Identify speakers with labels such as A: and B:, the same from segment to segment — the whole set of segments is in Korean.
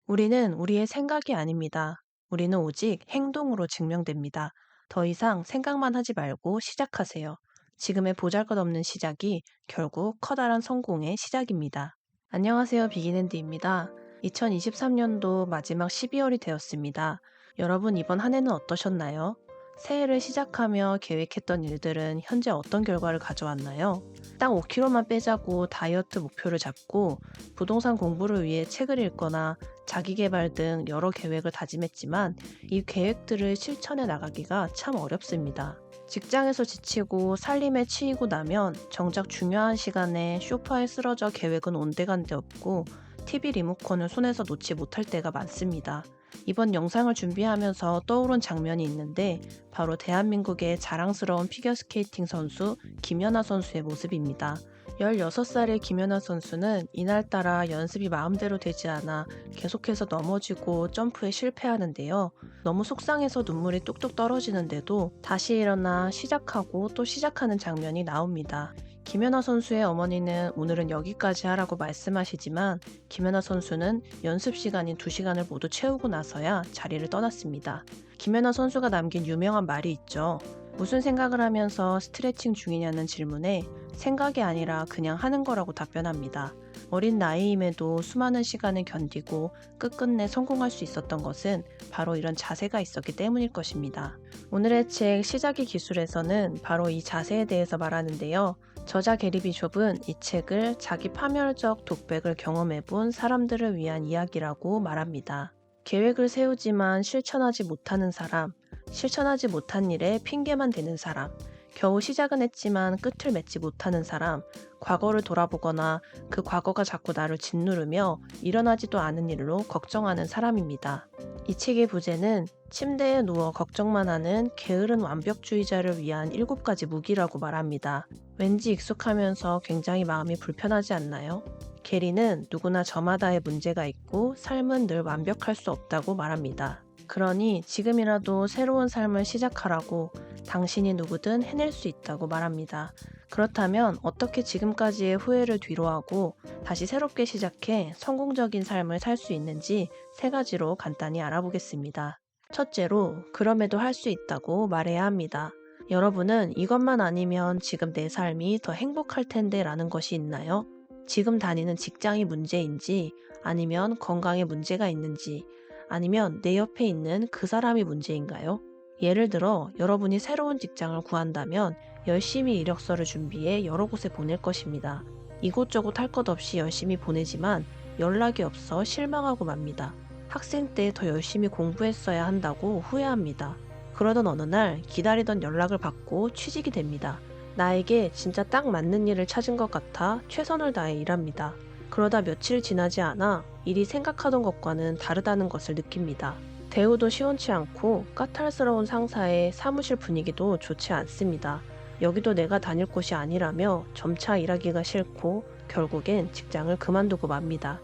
A: 우리는 우리의 생각이 아닙니다. 우리는 오직 행동으로 증명됩니다. 더 이상 생각만 하지 말고 시작하세요. 지금의 보잘것없는 시작이 결국 커다란 성공의 시작입니다. 안녕하세요. 비기랜드입니다. 2023년도 마지막 12월이 되었습니다. 여러분 이번 한 해는 어떠셨나요? 새해를 시작하며 계획했던 일들은 현재 어떤 결과를 가져왔나요? 딱 5kg만 빼자고 다이어트 목표를 잡고 부동산 공부를 위해 책을 읽거나 자기계발 등 여러 계획을 다짐했지만 이 계획들을 실천해 나가기가 참 어렵습니다. 직장에서 지치고 살림에 치이고 나면 정작 중요한 시간에 소파에 쓰러져 계획은 온데간데 없고 TV 리모컨을 손에서 놓지 못할 때가 많습니다. 이번 영상을 준비하면서 떠오른 장면이 있는데 바로 대한민국의 자랑스러운 피겨스케이팅 선수 김연아 선수의 모습입니다. 16살의 김연아 선수는 이날따라 연습이 마음대로 되지 않아 계속해서 넘어지고 점프에 실패하는데요. 너무 속상해서 눈물이 뚝뚝 떨어지는데도 다시 일어나 시작하고 또 시작하는 장면이 나옵니다. 김연아 선수의 어머니는 오늘은 여기까지 하라고 말씀하시지만 김연아 선수는 연습 시간인 2시간을 모두 채우고 나서야 자리를 떠났습니다. 김연아 선수가 남긴 유명한 말이 있죠. 무슨 생각을 하면서 스트레칭 중이냐는 질문에 생각이 아니라 그냥 하는 거라고 답변합니다. 어린 나이임에도 수많은 시간을 견디고 끝끝내 성공할 수 있었던 것은 바로 이런 자세가 있었기 때문일 것입니다. 오늘의 책 시작의 기술에서는 바로 이 자세에 대해서 말하는데요. 저자 게리 비숍은 이 책을 자기 파멸적 독백을 경험해본 사람들을 위한 이야기라고 말합니다. 계획을 세우지만 실천하지 못하는 사람, 실천하지 못한 일에 핑계만 대는 사람, 겨우 시작은 했지만 끝을 맺지 못하는 사람, 과거를 돌아보거나 그 과거가 자꾸 나를 짓누르며 일어나지도 않은 일로 걱정하는 사람입니다. 이 책의 부제는 침대에 누워 걱정만 하는 게으른 완벽주의자를 위한 7가지 무기라고 말합니다. 왠지 익숙하면서 굉장히 마음이 불편하지 않나요? 게리는 누구나 저마다의 문제가 있고 삶은 늘 완벽할 수 없다고 말합니다. 그러니 지금이라도 새로운 삶을 시작하라고 당신이 누구든 해낼 수 있다고 말합니다. 그렇다면 어떻게 지금까지의 후회를 뒤로하고 다시 새롭게 시작해 성공적인 삶을 살 수 있는지 3가지로 간단히 알아보겠습니다. 첫째로, 그럼에도 할 수 있다고 말해야 합니다. 여러분은 이것만 아니면 지금 내 삶이 더 행복할 텐데 라는 것이 있나요? 지금 다니는 직장이 문제인지, 아니면 건강에 문제가 있는지, 아니면 내 옆에 있는 그 사람이 문제인가요? 예를 들어 여러분이 새로운 직장을 구한다면 열심히 이력서를 준비해 여러 곳에 보낼 것입니다. 이곳저곳 할 것 없이 열심히 보내지만 연락이 없어 실망하고 맙니다. 학생 때 더 열심히 공부했어야 한다고 후회합니다. 그러던 어느 날 기다리던 연락을 받고 취직이 됩니다. 나에게 진짜 딱 맞는 일을 찾은 것 같아 최선을 다해 일합니다. 그러다 며칠 지나지 않아 일이 생각하던 것과는 다르다는 것을 느낍니다. 대우도 시원치 않고 까탈스러운 상사의 사무실 분위기도 좋지 않습니다. 여기도 내가 다닐 곳이 아니라며 점차 일하기가 싫고 결국엔 직장을 그만두고 맙니다.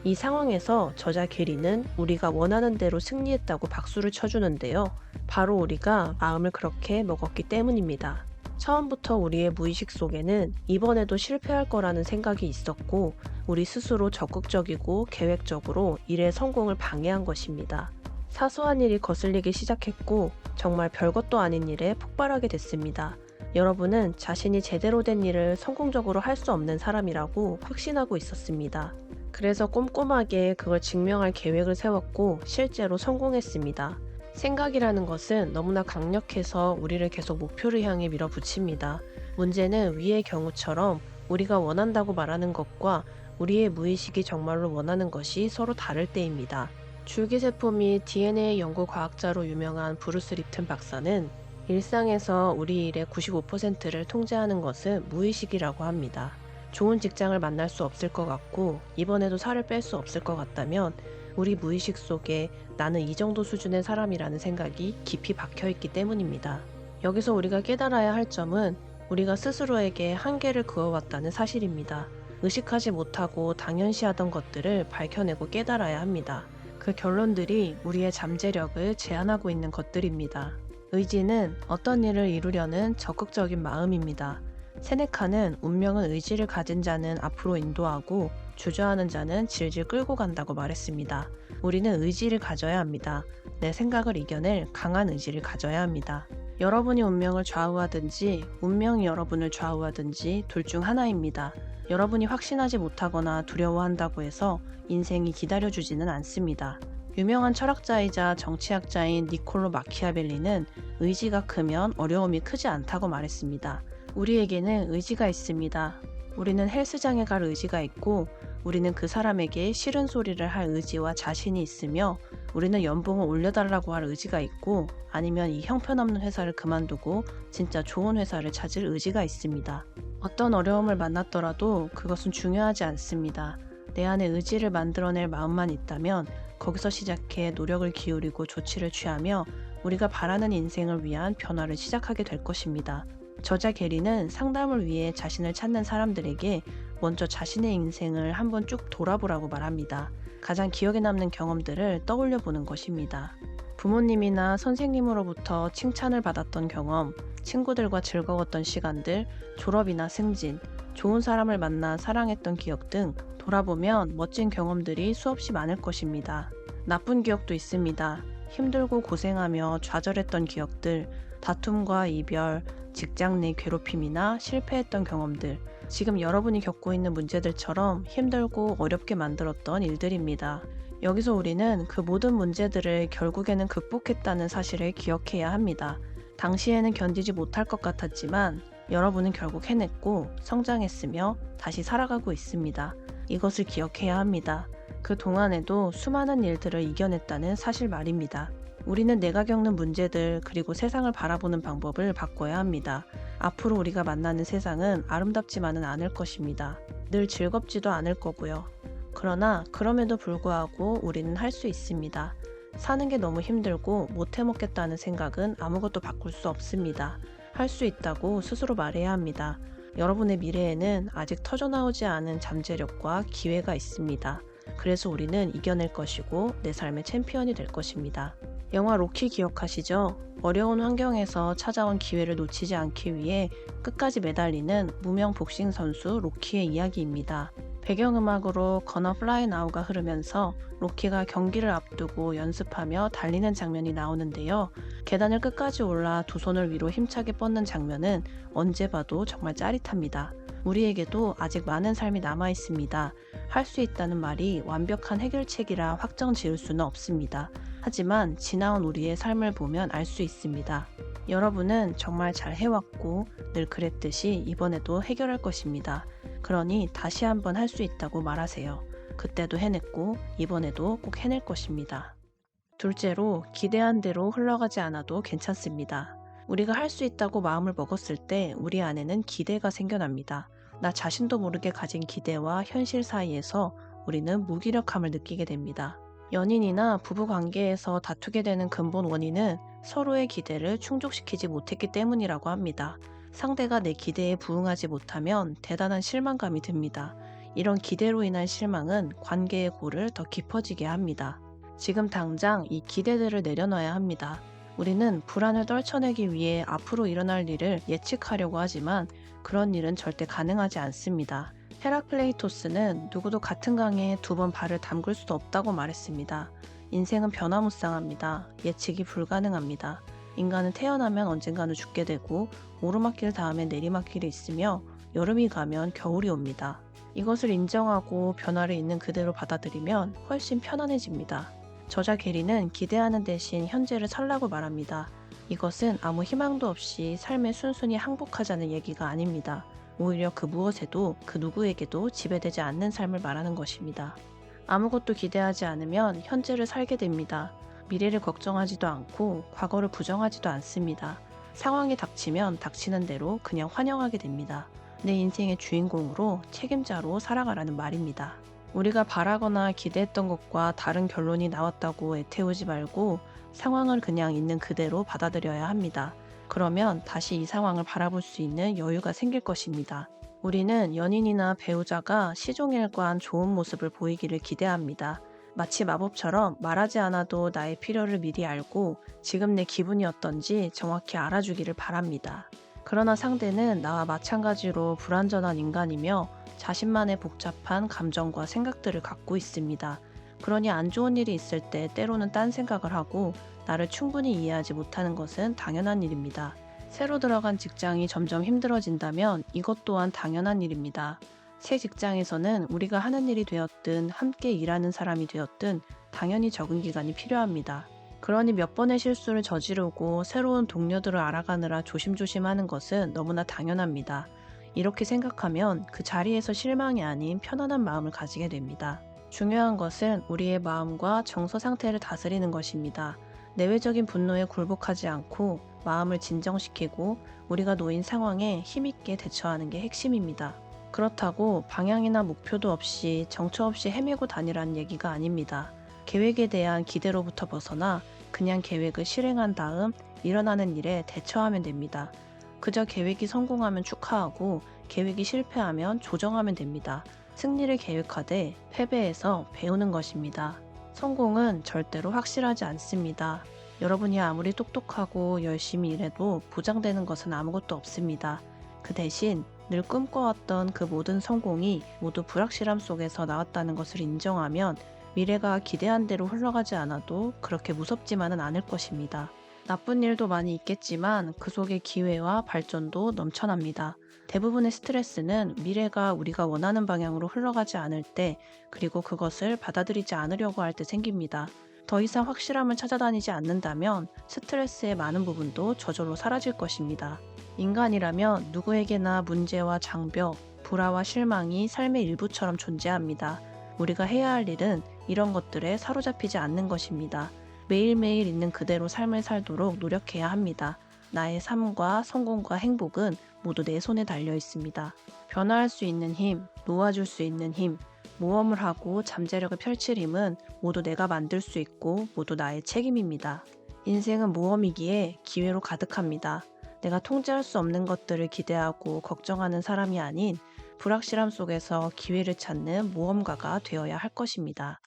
A: 이 상황에서 저자 게리는 우리가 원하는 대로 승리했다고 박수를 쳐주는데요. 바로 우리가 마음을 그렇게 먹었기 때문입니다. 처음부터 우리의 무의식 속에는 이번에도 실패할 거라는 생각이 있었고 우리 스스로 적극적이고 계획적으로 일의 성공을 방해한 것입니다. 사소한 일이 거슬리기 시작했고 정말 별것도 아닌 일에 폭발하게 됐습니다. 여러분은 자신이 제대로 된 일을 성공적으로 할 수 없는 사람이라고 확신하고 있었습니다. 그래서 꼼꼼하게 그걸 증명할 계획을 세웠고 실제로 성공했습니다. 생각이라는 것은 너무나 강력해서 우리를 계속 목표를 향해 밀어붙입니다. 문제는 위의 경우처럼 우리가 원한다고 말하는 것과 우리의 무의식이 정말로 원하는 것이 서로 다를 때입니다. 줄기세포 및 DNA 연구 과학자로 유명한 브루스 립튼 박사는 일상에서 우리 일의 95%를 통제하는 것은 무의식이라고 합니다. 좋은 직장을 만날 수 없을 것 같고 이번에도 살을 뺄 수 없을 것 같다면 우리 무의식 속에 나는 이 정도 수준의 사람이라는 생각이 깊이 박혀있기 때문입니다. 여기서 우리가 깨달아야 할 점은 우리가 스스로에게 한계를 그어왔다는 사실입니다. 의식하지 못하고 당연시하던 것들을 밝혀내고 깨달아야 합니다. 그 결론들이 우리의 잠재력을 제한하고 있는 것들입니다. 의지는 어떤 일을 이루려는 적극적인 마음입니다. 세네카는 운명은 의지를 가진 자는 앞으로 인도하고 주저하는 자는 질질 끌고 간다고 말했습니다. 우리는 의지를 가져야 합니다. 내 생각을 이겨낼 강한 의지를 가져야 합니다. 여러분이 운명을 좌우하든지 운명이 여러분을 좌우하든지 둘 중 하나입니다. 여러분이 확신하지 못하거나 두려워한다고 해서 인생이 기다려주지는 않습니다. 유명한 철학자이자 정치학자인 니콜로 마키아벨리는 의지가 크면 어려움이 크지 않다고 말했습니다. 우리에게는 의지가 있습니다. 우리는 헬스장에 갈 의지가 있고 우리는 그 사람에게 싫은 소리를 할 의지와 자신이 있으며 우리는 연봉을 올려달라고 할 의지가 있고 아니면 이 형편없는 회사를 그만두고 진짜 좋은 회사를 찾을 의지가 있습니다. 어떤 어려움을 만났더라도 그것은 중요하지 않습니다. 내 안에 의지를 만들어낼 마음만 있다면 거기서 시작해 노력을 기울이고 조치를 취하며 우리가 바라는 인생을 위한 변화를 시작하게 될 것입니다. 저자 게리는 상담을 위해 자신을 찾는 사람들에게 먼저 자신의 인생을 한번 쭉 돌아보라고 말합니다. 가장 기억에 남는 경험들을 떠올려 보는 것입니다. 부모님이나 선생님으로부터 칭찬을 받았던 경험, 친구들과 즐거웠던 시간들, 졸업이나 승진, 좋은 사람을 만나 사랑했던 기억 등 돌아보면 멋진 경험들이 수없이 많을 것입니다. 나쁜 기억도 있습니다. 힘들고 고생하며 좌절했던 기억들, 다툼과 이별, 직장 내 괴롭힘이나 실패했던 경험들, 지금 여러분이 겪고 있는 문제들처럼 힘들고 어렵게 만들었던 일들입니다. 여기서 우리는 그 모든 문제들을 결국에는 극복했다는 사실을 기억해야 합니다. 당시에는 견디지 못할 것 같았지만 여러분은 결국 해냈고 성장했으며 다시 살아가고 있습니다. 이것을 기억해야 합니다. 그 동안에도 수많은 일들을 이겨냈다는 사실 말입니다. 우리는 내가 겪는 문제들 그리고 세상을 바라보는 방법을 바꿔야 합니다. 앞으로 우리가 만나는 세상은 아름답지만은 않을 것입니다. 늘 즐겁지도 않을 거고요. 그러나 그럼에도 불구하고 우리는 할 수 있습니다. 사는 게 너무 힘들고 못 해먹겠다는 생각은 아무것도 바꿀 수 없습니다. 할 수 있다고 스스로 말해야 합니다. 여러분의 미래에는 아직 터져나오지 않은 잠재력과 기회가 있습니다. 그래서 우리는 이겨낼 것이고 내 삶의 챔피언이 될 것입니다. 영화 로키 기억하시죠? 어려운 환경에서 찾아온 기회를 놓치지 않기 위해 끝까지 매달리는 무명 복싱 선수 로키의 이야기입니다. 배경음악으로 Gonna Fly Now가 흐르면서 로키가 경기를 앞두고 연습하며 달리는 장면이 나오는데요. 계단을 끝까지 올라 두 손을 위로 힘차게 뻗는 장면은 언제 봐도 정말 짜릿합니다. 우리에게도 아직 많은 삶이 남아 있습니다. 할 수 있다는 말이 완벽한 해결책이라 확정 지을 수는 없습니다. 하지만 지나온 우리의 삶을 보면 알 수 있습니다. 여러분은 정말 잘 해왔고 늘 그랬듯이 이번에도 해결할 것입니다. 그러니 다시 한번 할 수 있다고 말하세요. 그때도 해냈고 이번에도 꼭 해낼 것입니다. 둘째로 기대한 대로 흘러가지 않아도 괜찮습니다. 우리가 할 수 있다고 마음을 먹었을 때 우리 안에는 기대가 생겨납니다. 나 자신도 모르게 가진 기대와 현실 사이에서 우리는 무기력함을 느끼게 됩니다. 연인이나 부부 관계에서 다투게 되는 근본 원인은 서로의 기대를 충족시키지 못했기 때문이라고 합니다. 상대가 내 기대에 부응하지 못하면 대단한 실망감이 듭니다. 이런 기대로 인한 실망은 관계의 골을 더 깊어지게 합니다. 지금 당장 이 기대들을 내려놔야 합니다. 우리는 불안을 떨쳐내기 위해 앞으로 일어날 일을 예측하려고 하지만 그런 일은 절대 가능하지 않습니다. 헤라클레이토스는 누구도 같은 강에 두 번 발을 담글 수도 없다고 말했습니다. 인생은 변화무쌍합니다. 예측이 불가능합니다. 인간은 태어나면 언젠가는 죽게 되고 오르막길 다음에 내리막길이 있으며 여름이 가면 겨울이 옵니다. 이것을 인정하고 변화를 있는 그대로 받아들이면 훨씬 편안해집니다. 저자 게리는 기대하는 대신 현재를 살라고 말합니다. 이것은 아무 희망도 없이 삶에 순순히 항복하자는 얘기가 아닙니다. 오히려 그 무엇에도 그 누구에게도 지배되지 않는 삶을 말하는 것입니다. 아무것도 기대하지 않으면 현재를 살게 됩니다. 미래를 걱정하지도 않고 과거를 부정하지도 않습니다. 상황이 닥치면 닥치는 대로 그냥 환영하게 됩니다. 내 인생의 주인공으로 책임자로 살아가라는 말입니다. 우리가 바라거나 기대했던 것과 다른 결론이 나왔다고 애태우지 말고 상황을 그냥 있는 그대로 받아들여야 합니다. 그러면 다시 이 상황을 바라볼 수 있는 여유가 생길 것입니다. 우리는 연인이나 배우자가 시종일관 좋은 모습을 보이기를 기대합니다. 마치 마법처럼 말하지 않아도 나의 필요를 미리 알고 지금 내 기분이 어떤지 정확히 알아주기를 바랍니다. 그러나 상대는 나와 마찬가지로 불완전한 인간이며 자신만의 복잡한 감정과 생각들을 갖고 있습니다. 그러니 안 좋은 일이 있을 때 때로는 딴 생각을 하고 나를 충분히 이해하지 못하는 것은 당연한 일입니다. 새로 들어간 직장이 점점 힘들어진다면 이것 또한 당연한 일입니다. 새 직장에서는 우리가 하는 일이 되었든 함께 일하는 사람이 되었든 당연히 적응 기간이 필요합니다. 그러니 몇 번의 실수를 저지르고 새로운 동료들을 알아가느라 조심조심 하는 것은 너무나 당연합니다. 이렇게 생각하면 그 자리에서 실망이 아닌 편안한 마음을 가지게 됩니다. 중요한 것은 우리의 마음과 정서 상태를 다스리는 것입니다. 내외적인 분노에 굴복하지 않고 마음을 진정시키고 우리가 놓인 상황에 힘있게 대처하는 게 핵심입니다. 그렇다고 방향이나 목표도 없이 정처 없이 헤매고 다니라는 얘기가 아닙니다. 계획에 대한 기대로부터 벗어나 그냥 계획을 실행한 다음 일어나는 일에 대처하면 됩니다. 그저 계획이 성공하면 축하하고 계획이 실패하면 조정하면 됩니다. 승리를 계획하되 패배에서 배우는 것입니다. 성공은 절대로 확실하지 않습니다. 여러분이 아무리 똑똑하고 열심히 일해도 보장되는 것은 아무것도 없습니다. 그 대신 늘 꿈꿔왔던 그 모든 성공이 모두 불확실함 속에서 나왔다는 것을 인정하면 미래가 기대한 대로 흘러가지 않아도 그렇게 무섭지만은 않을 것입니다. 나쁜 일도 많이 있겠지만 그 속에 기회와 발전도 넘쳐납니다. 대부분의 스트레스는 미래가 우리가 원하는 방향으로 흘러가지 않을 때, 그리고 그것을 받아들이지 않으려고 할 때 생깁니다. 더 이상 확실함을 찾아다니지 않는다면 스트레스의 많은 부분도 저절로 사라질 것입니다. 인간이라면 누구에게나 문제와 장벽, 불화와 실망이 삶의 일부처럼 존재합니다. 우리가 해야 할 일은 이런 것들에 사로잡히지 않는 것입니다. 매일매일 있는 그대로 삶을 살도록 노력해야 합니다. 나의 삶과 성공과 행복은 모두 내 손에 달려 있습니다. 변화할 수 있는 힘, 놓아줄 수 있는 힘, 모험을 하고 잠재력을 펼칠 힘은 모두 내가 만들 수 있고 모두 나의 책임입니다. 인생은 모험이기에 기회로 가득합니다. 내가 통제할 수 없는 것들을 기대하고 걱정하는 사람이 아닌 불확실함 속에서 기회를 찾는 모험가가 되어야 할 것입니다.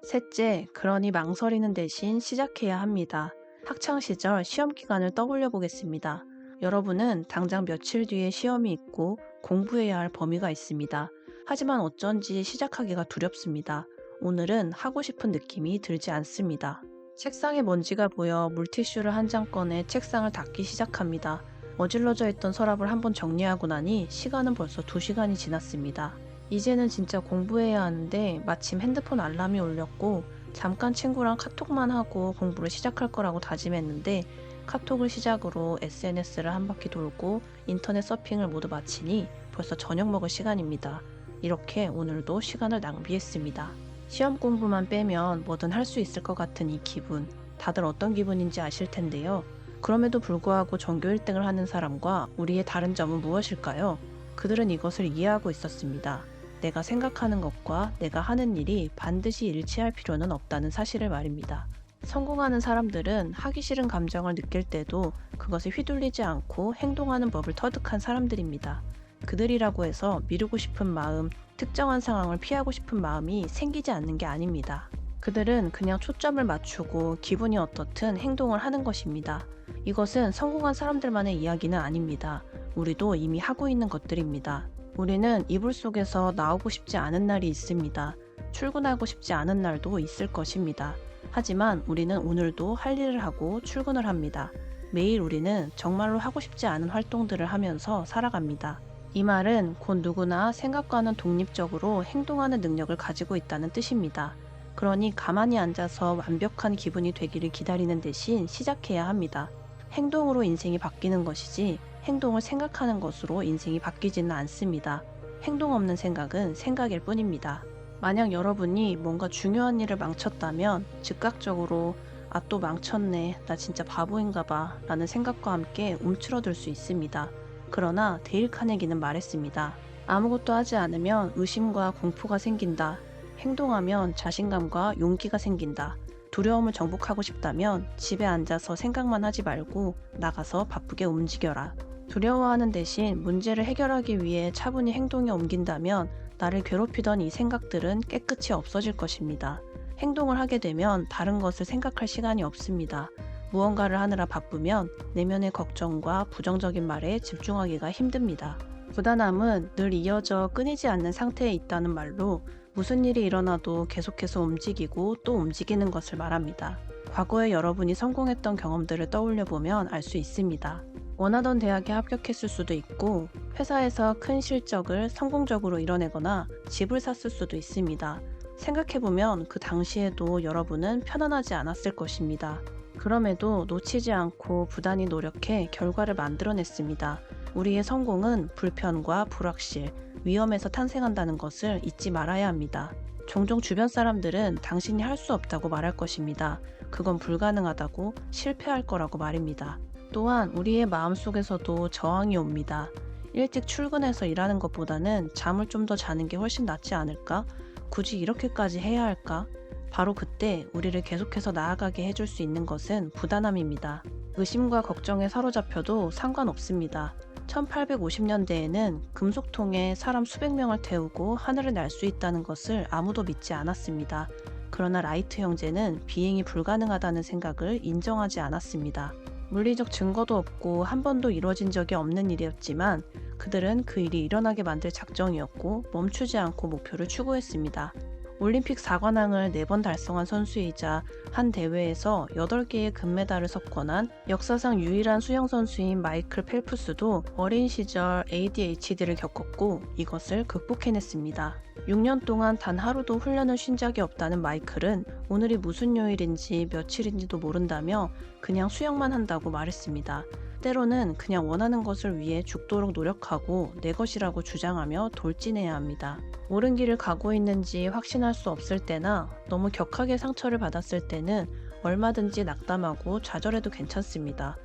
A: 셋째, 그러니 망설이는 대신 시작해야 합니다. 학창시절 시험 기간을 떠올려 보겠습니다. 여러분은 당장 며칠 뒤에 시험이 있고 공부해야 할 범위가 있습니다. 하지만 어쩐지 시작하기가 두렵습니다. 오늘은 하고 싶은 느낌이 들지 않습니다. 책상에 먼지가 보여 물티슈를 한 장 꺼내 책상을 닦기 시작합니다. 어질러져 있던 서랍을 한번 정리하고 나니 시간은 벌써 2시간이 지났습니다. 이제는 진짜 공부해야 하는데 마침 핸드폰 알람이 울렸고 잠깐 친구랑 카톡만 하고 공부를 시작할 거라고 다짐했는데 카톡을 시작으로 SNS를 한 바퀴 돌고 인터넷 서핑을 모두 마치니 벌써 저녁 먹을 시간입니다. 이렇게 오늘도 시간을 낭비했습니다. 시험 공부만 빼면 뭐든 할 수 있을 것 같은 이 기분, 다들 어떤 기분인지 아실 텐데요. 그럼에도 불구하고 전교 1등을 하는 사람과 우리의 다른 점은 무엇일까요? 그들은 이것을 이해하고 있었습니다. 내가 생각하는 것과 내가 하는 일이 반드시 일치할 필요는 없다는 사실을 말입니다. 성공하는 사람들은 하기 싫은 감정을 느낄 때도 그것에 휘둘리지 않고 행동하는 법을 터득한 사람들입니다. 그들이라고 해서 미루고 싶은 마음, 특정한 상황을 피하고 싶은 마음이 생기지 않는 게 아닙니다. 그들은 그냥 초점을 맞추고 기분이 어떻든 행동을 하는 것입니다. 이것은 성공한 사람들만의 이야기는 아닙니다. 우리도 이미 하고 있는 것들입니다. 우리는 이불 속에서 나오고 싶지 않은 날이 있습니다. 출근하고 싶지 않은 날도 있을 것입니다. 하지만 우리는 오늘도 할 일을 하고 출근을 합니다. 매일 우리는 정말로 하고 싶지 않은 활동들을 하면서 살아갑니다. 이 말은 곧 누구나 생각과는 독립적으로 행동하는 능력을 가지고 있다는 뜻입니다. 그러니 가만히 앉아서 완벽한 기분이 되기를 기다리는 대신 시작해야 합니다. 행동으로 인생이 바뀌는 것이지 행동을 생각하는 것으로 인생이 바뀌지는 않습니다. 행동 없는 생각은 생각일 뿐입니다. 만약 여러분이 뭔가 중요한 일을 망쳤다면 즉각적으로 아, 또 망쳤네, 나 진짜 바보인가 봐 라는 생각과 함께 움츠러들 수 있습니다. 그러나 데일 카네기는 말했습니다. 아무것도 하지 않으면 의심과 공포가 생긴다. 행동하면 자신감과 용기가 생긴다. 두려움을 정복하고 싶다면 집에 앉아서 생각만 하지 말고 나가서 바쁘게 움직여라. 두려워하는 대신 문제를 해결하기 위해 차분히 행동에 옮긴다면 나를 괴롭히던 이 생각들은 깨끗이 없어질 것입니다. 행동을 하게 되면 다른 것을 생각할 시간이 없습니다. 무언가를 하느라 바쁘면 내면의 걱정과 부정적인 말에 집중하기가 힘듭니다. 부단함은 늘 이어져 끊이지 않는 상태에 있다는 말로 무슨 일이 일어나도 계속해서 움직이고 또 움직이는 것을 말합니다. 과거에 여러분이 성공했던 경험들을 떠올려 보면 알 수 있습니다. 원하던 대학에 합격했을 수도 있고, 회사에서 큰 실적을 성공적으로 이뤄내거나 집을 샀을 수도 있습니다. 생각해보면 그 당시에도 여러분은 편안하지 않았을 것입니다. 그럼에도 놓치지 않고 부단히 노력해 결과를 만들어냈습니다. 우리의 성공은 불편과 불확실, 위험에서 탄생한다는 것을 잊지 말아야 합니다. 종종 주변 사람들은 당신이 할 수 없다고 말할 것입니다. 그건 불가능하다고, 실패할 거라고 말입니다. 또한 우리의 마음속에서도 저항이 옵니다. 일찍 출근해서 일하는 것보다는 잠을 좀 더 자는 게 훨씬 낫지 않을까? 굳이 이렇게까지 해야 할까? 바로 그때 우리를 계속해서 나아가게 해줄 수 있는 것은 부단함입니다. 의심과 걱정에 사로잡혀도 상관없습니다. 1850년대에는 금속통에 사람 수백 명을 태우고 하늘을 날 수 있다는 것을 아무도 믿지 않았습니다. 그러나 라이트 형제는 비행이 불가능하다는 생각을 인정하지 않았습니다. 물리적 증거도 없고 한 번도 이루어진 적이 없는 일이었지만 그들은 그 일이 일어나게 만들 작정이었고 멈추지 않고 목표를 추구했습니다. 올림픽 4관왕을 4번 달성한 선수이자 한 대회에서 8개의 금메달을 석권한 역사상 유일한 수영선수인 마이클 펠프스도 어린 시절 ADHD를 겪었고 이것을 극복해냈습니다. 6년 동안 단 하루도 훈련을 쉰 적이 없다는 마이클은 오늘이 무슨 요일인지 며칠인지도 모른다며 그냥 수영만 한다고 말했습니다. 때로는 그냥 원하는 것을 위해 죽도록 노력하고 내 것이라고 주장하며 돌진해야 합니다. 옳은 길을 가고 있는지 확신할 수 없을 때나 너무 격하게 상처를 받았을 때는 얼마든지 낙담하고 좌절해도 괜찮습니다.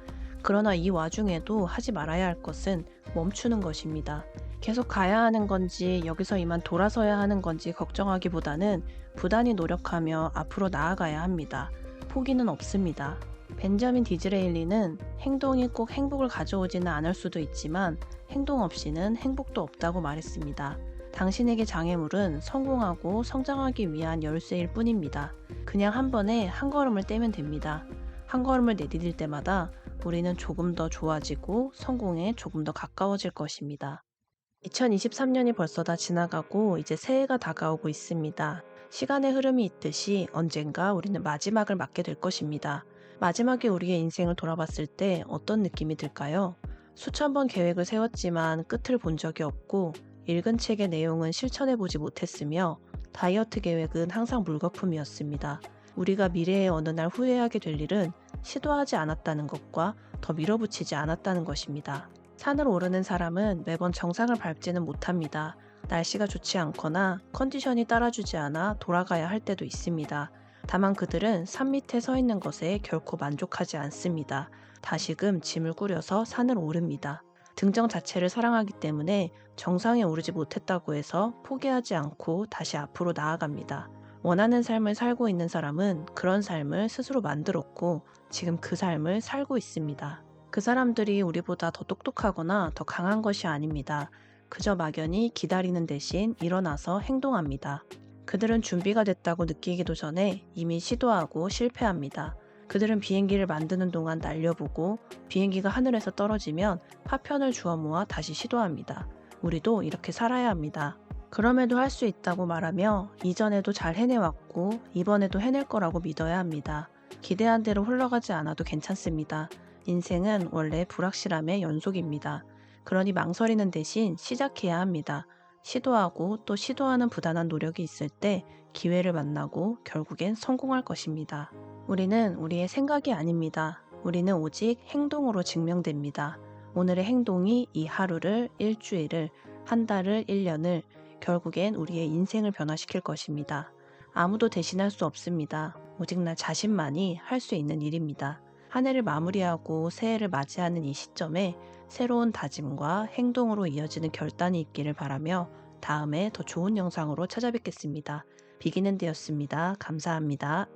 A: 그러나 이 와중에도 하지 말아야 할 것은 멈추는 것입니다. 계속 가야 하는 건지 여기서 이만 돌아서야 하는 건지 걱정하기보다는 부단히 노력하며 앞으로 나아가야 합니다. 포기는 없습니다. 벤자민 디즈레일리는 행동이 꼭 행복을 가져오지는 않을 수도 있지만 행동 없이는 행복도 없다고 말했습니다. 당신에게 장애물은 성공하고 성장하기 위한 열쇠일 뿐입니다. 그냥 한 번에 한 걸음을 떼면 됩니다. 한 걸음을 내디딜 때마다 우리는 조금 더 좋아지고 성공에 조금 더 가까워질 것입니다. 2023년이 벌써 다 지나가고 이제 새해가 다가오고 있습니다. 시간의 흐름이 있듯이 언젠가 우리는 마지막을 맞게 될 것입니다. 마지막에 우리의 인생을 돌아봤을 때 어떤 느낌이 들까요? 수천 번 계획을 세웠지만 끝을 본 적이 없고 읽은 책의 내용은 실천해보지 못했으며 다이어트 계획은 항상 물거품이었습니다. 우리가 미래의 어느 날 후회하게 될 일은 시도하지 않았다는 것과 더 밀어붙이지 않았다는 것입니다. 산을 오르는 사람은 매번 정상을 밟지는 못합니다. 날씨가 좋지 않거나 컨디션이 따라주지 않아 돌아가야 할 때도 있습니다. 다만 그들은 산 밑에 서 있는 것에 결코 만족하지 않습니다. 다시금 짐을 꾸려서 산을 오릅니다. 등정 자체를 사랑하기 때문에 정상에 오르지 못했다고 해서 포기하지 않고 다시 앞으로 나아갑니다. 원하는 삶을 살고 있는 사람은 그런 삶을 스스로 만들었고 지금 그 삶을 살고 있습니다. 그 사람들이 우리보다 더 똑똑하거나 더 강한 것이 아닙니다. 그저 막연히 기다리는 대신 일어나서 행동합니다. 그들은 준비가 됐다고 느끼기도 전에 이미 시도하고 실패합니다. 그들은 비행기를 만드는 동안 날려보고 비행기가 하늘에서 떨어지면 파편을 주워 모아 다시 시도합니다. 우리도 이렇게 살아야 합니다. 그럼에도 할 수 있다고 말하며 이전에도 잘 해내왔고 이번에도 해낼 거라고 믿어야 합니다. 기대한 대로 흘러가지 않아도 괜찮습니다. 인생은 원래 불확실함의 연속입니다. 그러니 망설이는 대신 시작해야 합니다. 시도하고 또 시도하는 부단한 노력이 있을 때 기회를 만나고 결국엔 성공할 것입니다. 우리는 우리의 생각이 아닙니다. 우리는 오직 행동으로 증명됩니다. 오늘의 행동이 이 하루를, 일주일을, 한 달을, 1년을, 결국엔 우리의 인생을 변화시킬 것입니다. 아무도 대신할 수 없습니다. 오직 나 자신만이 할 수 있는 일입니다. 한 해를 마무리하고 새해를 맞이하는 이 시점에 새로운 다짐과 행동으로 이어지는 결단이 있기를 바라며 다음에 더 좋은 영상으로 찾아뵙겠습니다. 비기는데였습니다. 감사합니다.